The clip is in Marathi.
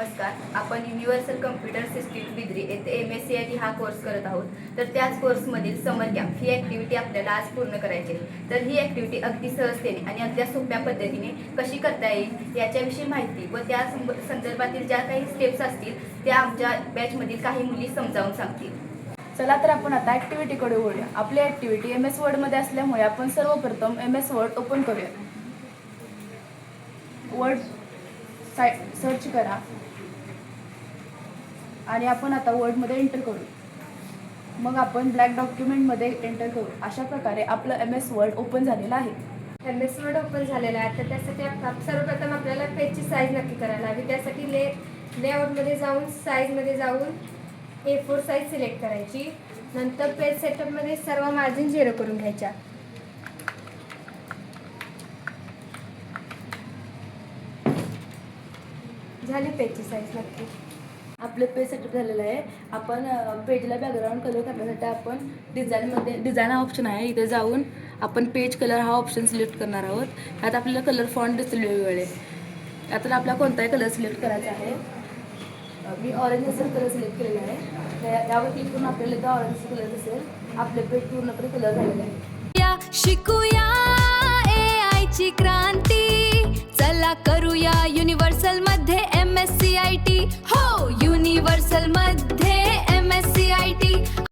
नमस्कार. आपण युनिव्हर्सल कम्प्युटर सिस्टीम बिद्री येथे MSCIT हा कोर्स करत आहोत. तर त्याच कोर्समधील समर कॅम्प ही ॲक्टिव्हिटी आपल्याला आज पूर्ण करायची आहे. तर ही ॲक्टिव्हिटी अगदी सहजतेने आणि अगदी सोप्या पद्धतीने कशी करता येईल याच्याविषयी माहिती व त्या संदर्भातील ज्या काही स्टेप्स असतील त्या आमच्या बॅचमधील काही मुली समजावून सांगतील. चला तर आपण आता ॲक्टिव्हिटीकडे वळूया. आपली ॲक्टिव्हिटी MS वर्डमध्ये असल्यामुळे आपण सर्वप्रथम MS वर्ड ओपन करूया. वर्ड सर्च करा आणि आपण आता वर्डमध्ये एंटर करू. मग आपण ब्लॅक डॉक्युमेंटमध्ये एंटर करू. अशा प्रकारे आपलं MS वर्ड ओपन झालेलं आहे. MS वर्ड ओपन झालेला आहे. तर त्यासाठी सर्वप्रथम आपल्याला पेजची साईज नक्की करायला हवी. त्यासाठी लेआउटमध्ये जाऊन साईजमध्ये जाऊन A4 साईज सिलेक्ट करायची. नंतर पेज सेटअपमध्ये सर्व मार्जिन 0 करून घ्यायच्या. झाली पेजची साईज नक्की. आपलं पेज सेटअप झालेलं आहे. आपण पेजला बॅकग्राऊंड कलर करण्यासाठी आपण डिझाईन हा ऑप्शन आहे. इथे जाऊन आपण पेज कलर हा ऑप्शन सिलेक्ट करणार आहोत. ह्यात आपल्याला कलर फॉन्ट दिसतील वेगवेगळे. यातून आपला कोणताही कलर सिलेक्ट करायचा आहे. मी ऑरेंज असेल कलर सिलेक्ट केलेला आहे. यावर क्लिक करून आपल्याला इथं ऑरेंज कलर दिसेल. आपले पेज पूर्णपणे कलर झालेले आहे. शिकूया AI ची क्रांती, चला करूया युनिव्हर्सल मध्ये MSCIT. हो, युनिव्हर्सल मध्ये